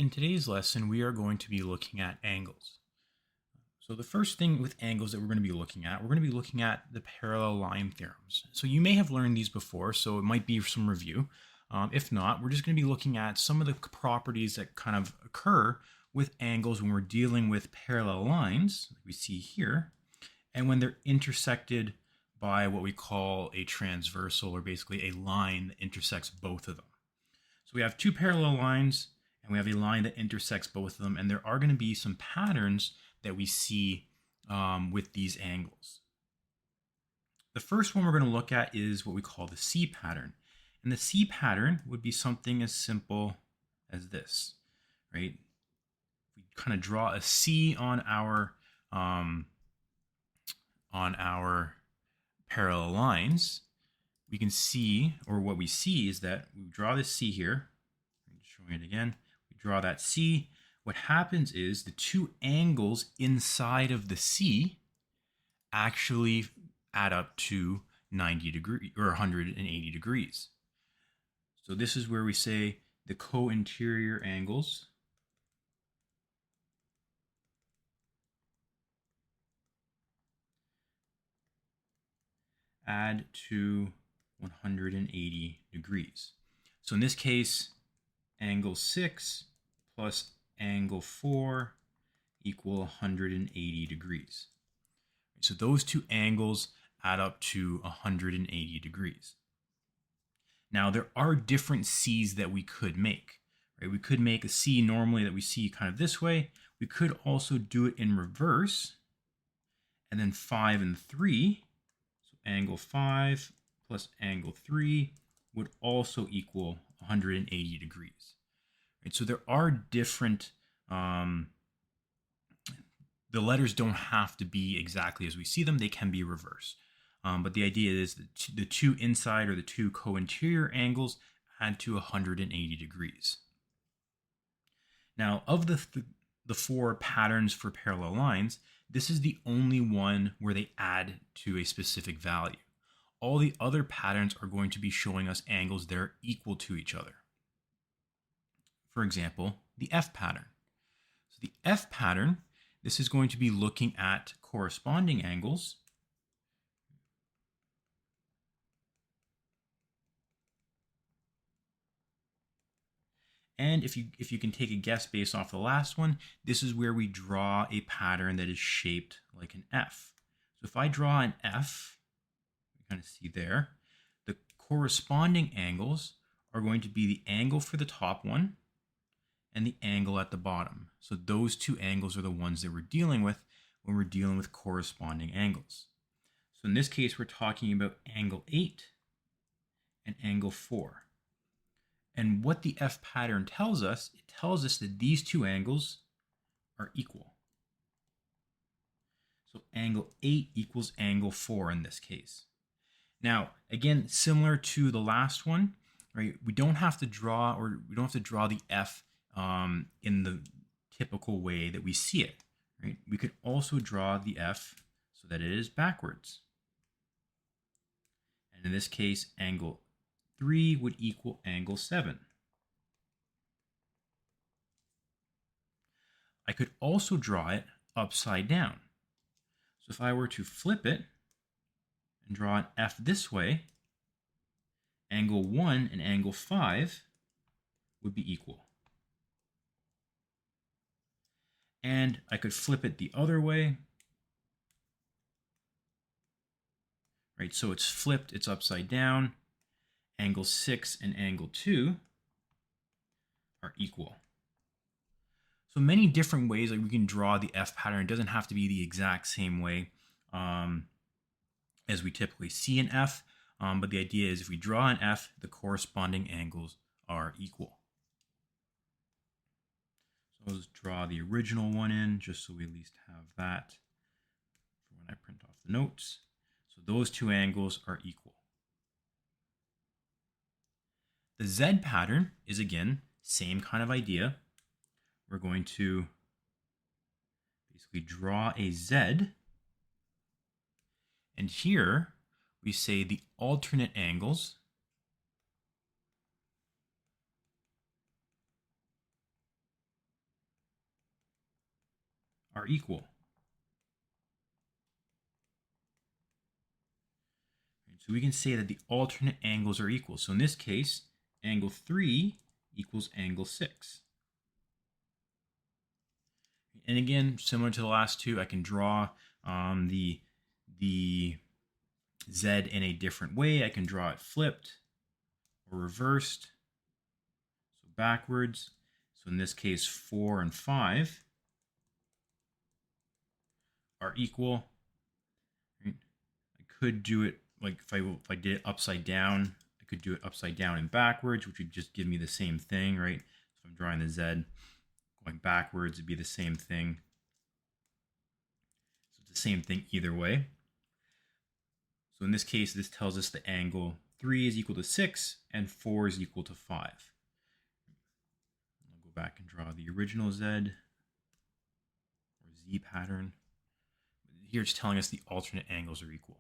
In today's lesson, we are going to be looking at angles. So the first thing with angles that we're going to be looking at, we're going to be looking at the parallel line theorems. So you may have learned these before, so it might be some review. If not, we're just going to be looking at some of the properties that kind of occur with angles when we're dealing with parallel lines, like we see here, and when they're intersected by what we call a transversal, or basically a line that intersects both of them. So we have two parallel lines, and we have a line that intersects both of them, and there are going to be some patterns that we see with these angles. The first one we're going to look at is what we call the C pattern. And the C pattern would be something as simple as this, right? We kind of draw a C on our parallel lines. We can see, or what we see is that we draw this C here. I'm showing it again. We draw that C. What happens is the two angles inside of the C actually add up to 90 degrees or 180 degrees. So this is where we say the co-interior angles add to 180 degrees. So in this case, angle 6 plus angle 4 equal 180 degrees. So those two angles add up to 180 degrees. Now there are different C's that we could make. Right? We could make a C normally that we see kind of this way. We could also do it in reverse, and then 5 and 3. So angle 5 plus angle 3 would also equal 180 degrees. Right? So there are different, the letters don't have to be exactly as we see them. They can be reversed. But the idea is that the two inside or the two co-interior angles add to 180 degrees. Now, of the four patterns for parallel lines, this is the only one where they add to a specific value. All the other patterns are going to be showing us angles that are equal to each other. For example, the F pattern. So the F pattern, this is going to be looking at corresponding angles. And if you can take a guess based off the last one, this is where we draw a pattern that is shaped like an F. So if I draw an F, you kind of see there, the corresponding angles are going to be the angle for the top one and the angle at the bottom. So those two angles are the ones that we're dealing with when we're dealing with corresponding angles. So in this case, we're talking about angle 8 and angle 4. And what the F pattern tells us, it tells us that these two angles are equal. So angle 8 equals angle 4 in this case. Now, again, similar to the last one, right? We don't have to draw the F in the typical way that we see it, right? We could also draw the F so that it is backwards. And in this case, angle 3 would equal angle 7. I could also draw it upside down. So if I were to flip it and draw an F this way, angle 1 and angle 5 would be equal. And I could flip it the other way. Right, so it's flipped, it's upside down. Angle 6 and angle 2 are equal. So many different ways that we can draw the F pattern. It doesn't have to be the exact same way as we typically see an F, but the idea is if we draw an F, the corresponding angles are equal. So let's draw the original one in just so we at least have that for when I print off the notes. So those two angles are equal. The Z pattern is, again, same kind of idea. We're going to basically draw a Z. And here we say the alternate angles are equal. So we can say that the alternate angles are equal. So in this case, angle 3 equals angle 6. And again, similar to the last two, I can draw the Z in a different way. I can draw it flipped or reversed, so backwards. So in this case, 4 and 5 are equal. Right? I could do it like if I did it upside down, I could do it upside down and backwards, which would just give me the same thing, right? So if I'm drawing the Z going backwards, it'd be the same thing. So it's the same thing either way. So in this case, this tells us the angle 3 is equal to 6 and 4 is equal to 5. I'll go back and draw the original Z or Z pattern. Here it's telling us the alternate angles are equal.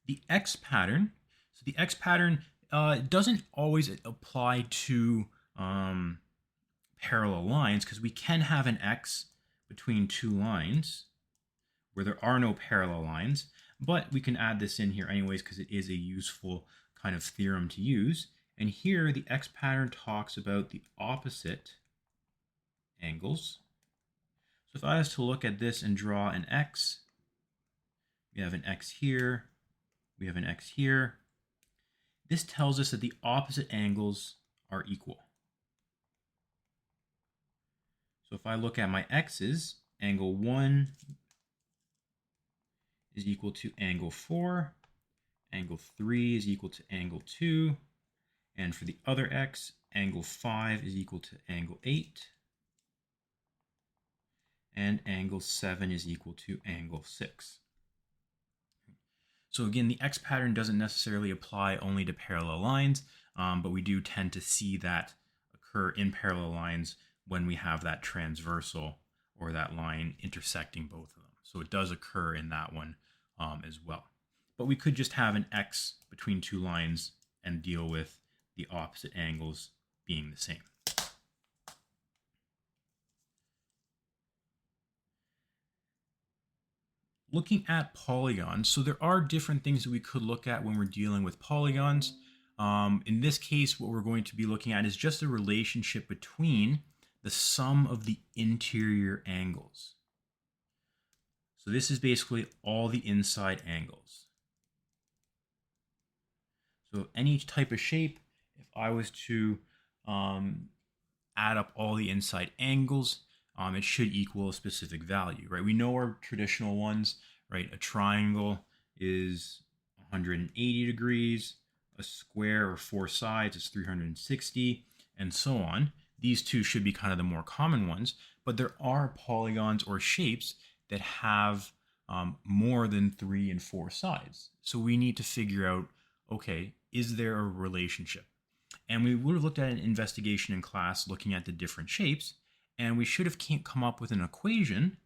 The X pattern, so the X pattern doesn't always apply to parallel lines because we can have an X between two lines where there are no parallel lines, but we can add this in here anyways because it is a useful kind of theorem to use. And here the X pattern talks about the opposite angles. So if I was to look at this and draw an X, we have an X here, we have an X here. This tells us that the opposite angles are equal. So if I look at my X's, angle 1 is equal to angle 4, angle 3 is equal to angle 2, and for the other X, angle 5 is equal to angle 8, and angle 7 is equal to angle 6. So again, the X pattern doesn't necessarily apply only to parallel lines, but we do tend to see that occur in parallel lines when we have that transversal or that line intersecting both of them. So it does occur in that one as well. But we could just have an X between two lines and deal with the opposite angles being the same. Looking at polygons, so there are different things that we could look at when we're dealing with polygons. In this case, what we're going to be looking at is just a relationship between the sum of the interior angles. So this is basically all the inside angles. So any type of shape, if I was to add up all the inside angles, it should equal a specific value, right? We know our traditional ones, right? A triangle is 180 degrees, a square or four sides is 360, and so on. These two should be kind of the more common ones, but there are polygons or shapes that have more than 3 and 4 sides. So we need to figure out, okay, is there a relationship? And we would have looked at an investigation in class looking at the different shapes, and we should have come up with an equation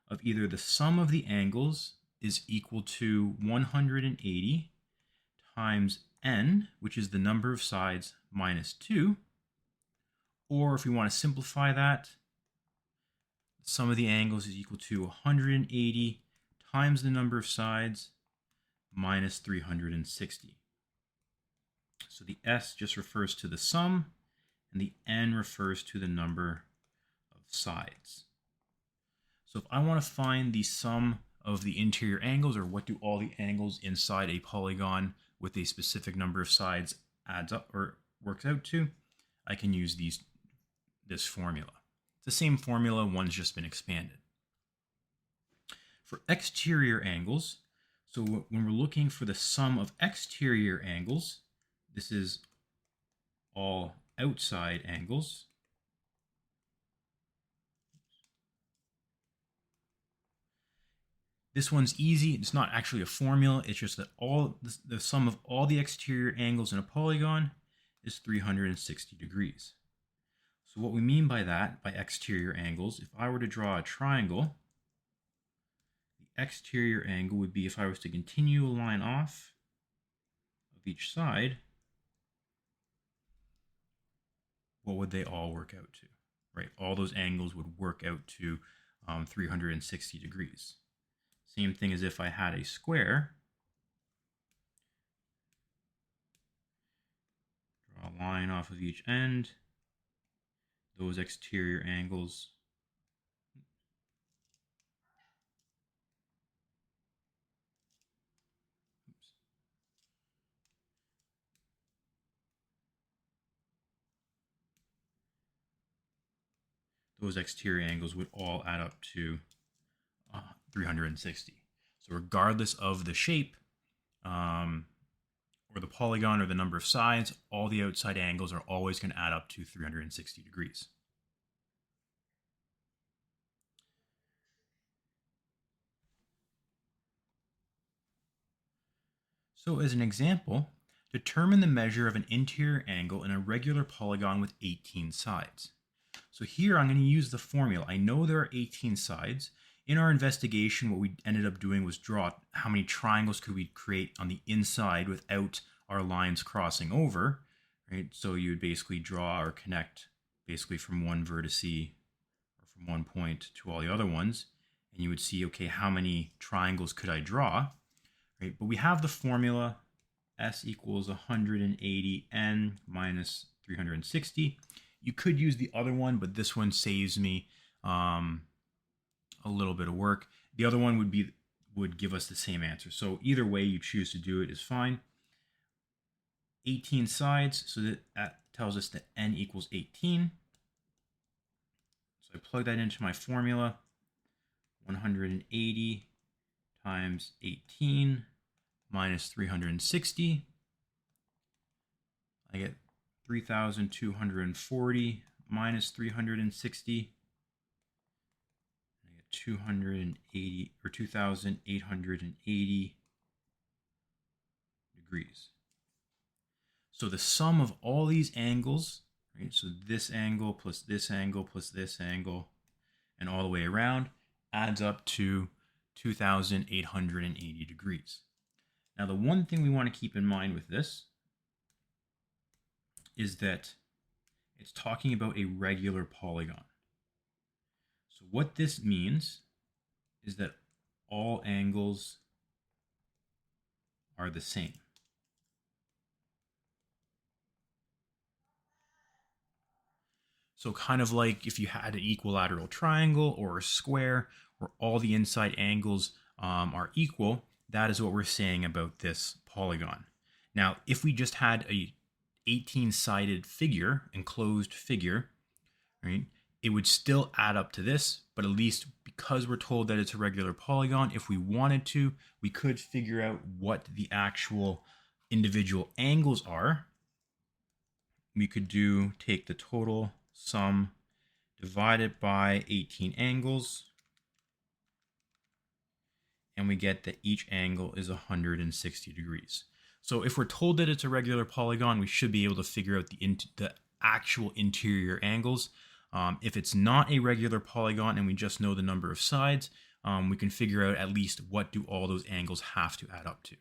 of either the sum of the angles is equal to 180 times n, which is the number of sides, minus 2, or if we want to simplify that, the sum of the angles is equal to 180 times the number of sides, minus 360. So the S just refers to the sum, and the n refers to the number of sides. So if I want to find the sum of the interior angles, or what do all the angles inside a polygon with a specific number of sides adds up or works out to, I can use this formula. It's the same formula, one's just been expanded. For exterior angles, so when we're looking for the sum of exterior angles, this is all outside angles. This one's easy. It's not actually a formula. It's just that the sum of all the exterior angles in a polygon is 360 degrees. So what we mean by that, by exterior angles, if I were to draw a triangle, the exterior angle would be if I was to continue a line off of each side, what would they all work out to? right? All those angles would work out to 360 degrees. Same thing as if I had a square. Draw a line off of each end. Those exterior angles would all add up to 360. So regardless of the shape or the polygon or the number of sides, all the outside angles are always going to add up to 360 degrees. So as an example, determine the measure of an interior angle in a regular polygon with 18 sides. So here I'm going to use the formula. I know there are 18 sides. In our investigation, what we ended up doing was draw how many triangles could we create on the inside without our lines crossing over, right? So you would basically draw or connect basically from one vertex or from one point to all the other ones. And you would see, okay, how many triangles could I draw, right? But we have the formula S equals 180 N minus 360. You could use the other one, but this one saves me a little bit of work. The other one would give us the same answer. So either way you choose to do it is fine. 18 sides, so that tells us that N equals 18. So I plug that into my formula. 180 times 18 minus 360. I get 3,240 minus 360. I get 280 or 2,880 degrees. So the sum of all these angles, right? So this angle plus this angle plus this angle and all the way around adds up to 2,880 degrees. Now the one thing we want to keep in mind with this is that it's talking about a regular polygon. So what this means is that all angles are the same. So kind of like if you had an equilateral triangle or a square where all the inside angles are equal, that is what we're saying about this polygon. Now, if we just had a 18-sided figure, enclosed figure, right, it would still add up to this, but at least because we're told that it's a regular polygon, if we wanted to, we could figure out what the actual individual angles are. We could take the total sum divided by 18 angles, and we get that each angle is 160 degrees. So if we're told that it's a regular polygon, we should be able to figure out the actual interior angles. If it's not a regular polygon and we just know the number of sides, we can figure out at least what do all those angles have to add up to.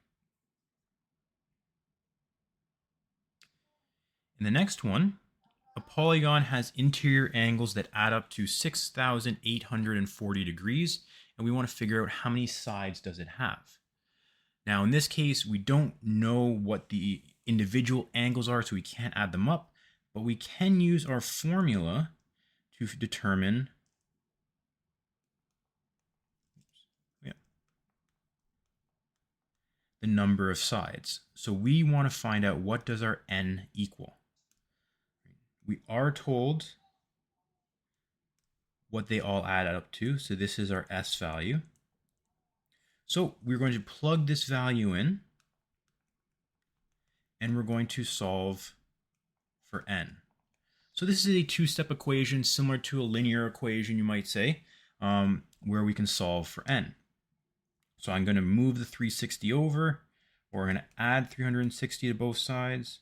In the next one, a polygon has interior angles that add up to 6,840 degrees, and we want to figure out how many sides does it have. Now, in this case, we don't know what the individual angles are, so we can't add them up, but we can use our formula to determine the number of sides. So we want to find out what does our N equal. We are told what they all add up to. So this is our S value. So we're going to plug this value in and we're going to solve for N. So this is a two-step equation similar to a linear equation, you might say, where we can solve for N. So I'm going to move the 360 over. We're going to add 360 to both sides.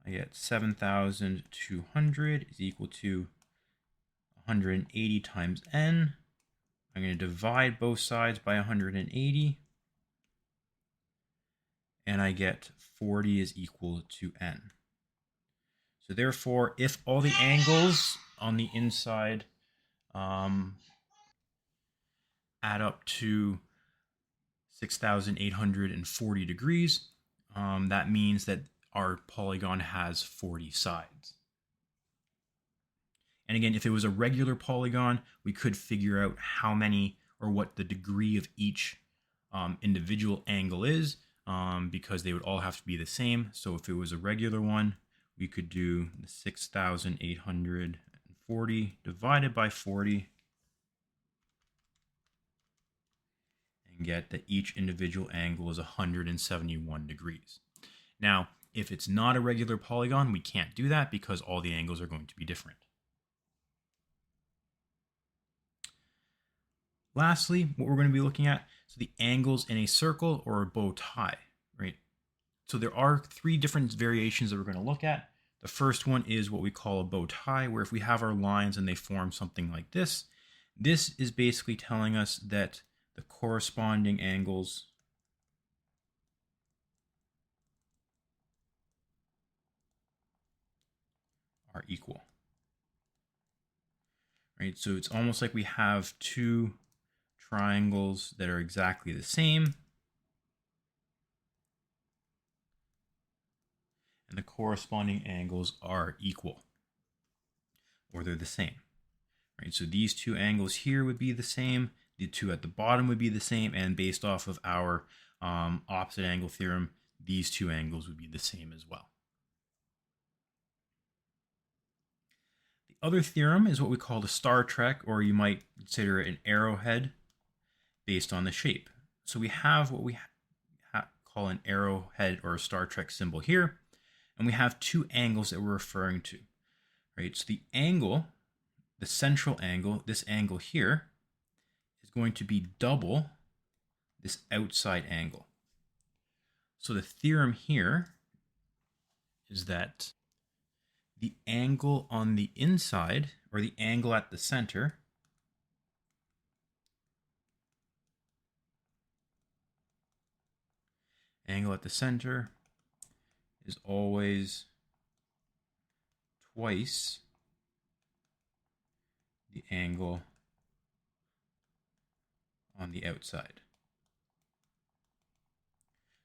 I get 7,200 is equal to 180 times N. I'm going to divide both sides by 180. And I get 40 is equal to N. So therefore, if all the angles on the inside add up to 6,840 degrees, that means that our polygon has 40 sides. And again, if it was a regular polygon, we could figure out how many or what the degree of each individual angle is, because they would all have to be the same. So if it was a regular one, we could do the 6,840 divided by 40 and get that each individual angle is 171 degrees. Now, if it's not a regular polygon, we can't do that because all the angles are going to be different. Lastly, what we're going to be looking at, so the angles in a circle or a bow tie, right? So there are three different variations that we're going to look at. The first one is what we call a bow tie, where if we have our lines and they form something like this, this is basically telling us that the corresponding angles are equal. Right? So it's almost like we have two triangles that are exactly the same, and the corresponding angles are equal, or they're the same. Right? So these two angles here would be the same, the two at the bottom would be the same, and based off of our opposite angle theorem, these two angles would be the same as well. The other theorem is what we call the star trek, or you might consider it an arrowhead, based on the shape. So we have what we call an arrowhead or a star trek symbol here, and we have two angles that we're referring to. Right? So the angle, the central angle, this angle here, is going to be double this outside angle. So the theorem here is that the angle on the inside, or the angle at the center, is always twice the angle on the outside.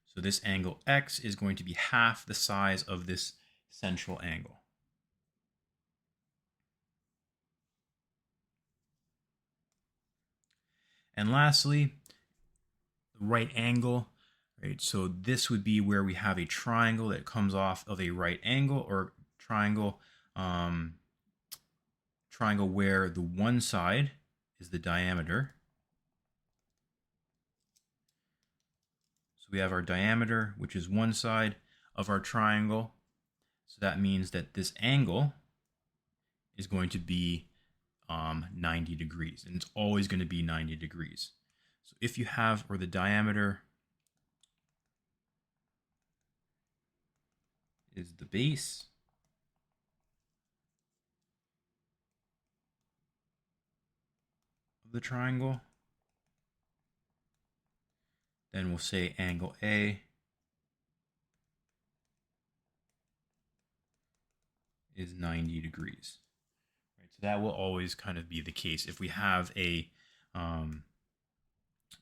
So this angle x is going to be half the size of this central angle. And lastly, the right angle, right? So this would be where we have a triangle that comes off of a right angle, or triangle where the one side is the diameter. So we have our diameter, which is one side of our triangle. So that means that this angle is going to be 90 degrees, and it's always going to be 90 degrees. So if you have, or the diameter is the base, of the triangle, then we'll say angle A is 90 degrees. Right? So that will always kind of be the case. If we have a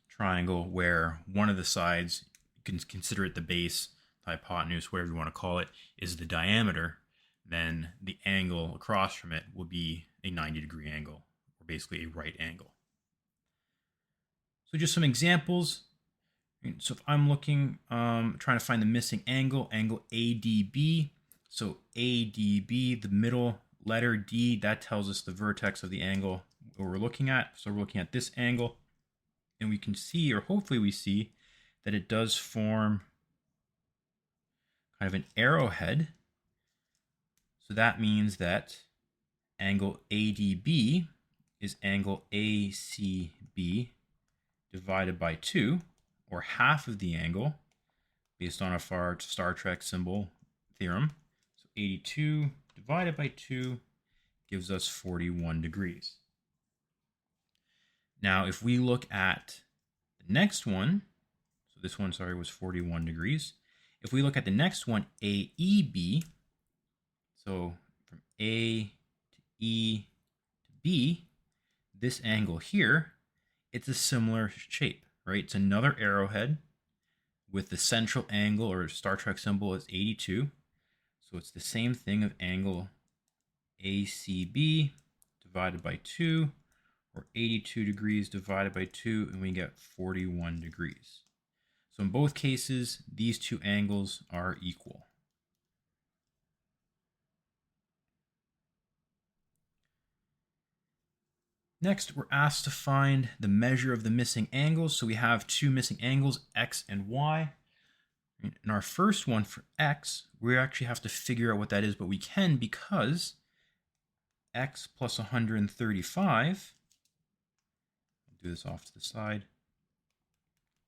triangle where one of the sides, you can consider it the base, the hypotenuse, whatever you want to call it, is the diameter, then the angle across from it will be a 90-degree angle, or basically a right angle. So just some examples. So if I'm looking, trying to find the missing angle, angle ADB. So ADB, the middle letter D, that tells us the vertex of the angle we're looking at. So we're looking at this angle, and we can see, or hopefully we see, that it does form kind of an arrowhead. So that means that angle ADB is angle ACB divided by 2, or half of the angle, based on our Star Trek symbol theorem. So 82 divided by 2 gives us 41 degrees. Now, if we look at the next one, so this one, sorry, was 41 degrees. If we look at the next one, AEB, So from A to E to B, this angle here, it's a similar shape, right? It's another arrowhead with the central angle or Star Trek symbol is 82. So it's the same thing of angle ACB divided by 2, or 82 degrees divided by 2, and we get 41 degrees. So in both cases, these two angles are equal. Next, we're asked to find the measure of the missing angles. So we have two missing angles, x and y. In our first one for x, we actually have to figure out what that is, but we can because x plus 135, I'll do this off to the side,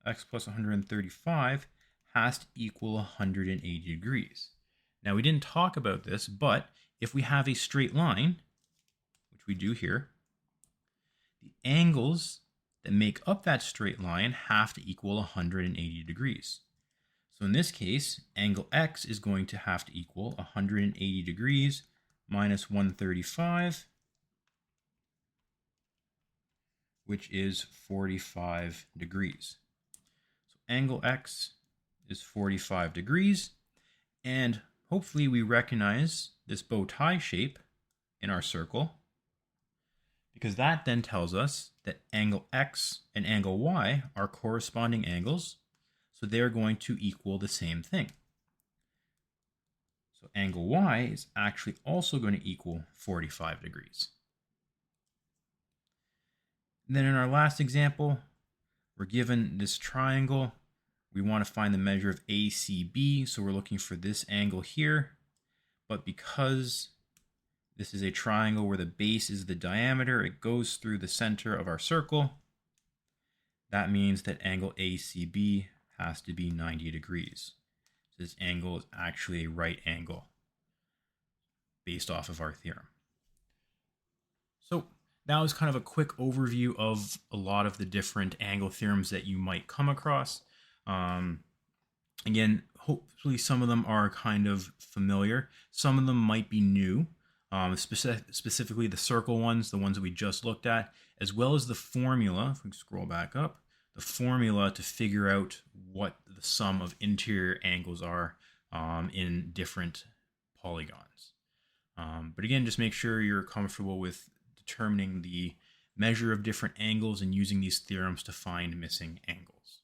x plus 135 has to equal 180 degrees. Now we didn't talk about this, but if we have a straight line, which we do here, the angles that make up that straight line have to equal 180 degrees. So in this case, angle x is going to have to equal 180 degrees minus 135, which is 45 degrees. So angle x is 45 degrees, and hopefully we recognize this bow tie shape in our circle, because that then tells us that angle x and angle y are corresponding angles, so they're going to equal the same thing. So angle y is actually also going to equal 45 degrees. And then in our last example, we're given this triangle. We want to find the measure of ACB, so we're looking for this angle here. But because this is a triangle where the base is the diameter, it goes through the center of our circle. That means that angle ACB has to be 90 degrees. So this angle is actually a right angle based off of our theorem. So that was kind of a quick overview of a lot of the different angle theorems that you might come across. Again, hopefully some of them are kind of familiar. Some of them might be new. Specifically the circle ones, the ones that we just looked at, as well as the formula, if we scroll back up, the formula to figure out what the sum of interior angles are in different polygons. But again, just make sure you're comfortable with determining the measure of different angles and using these theorems to find missing angles.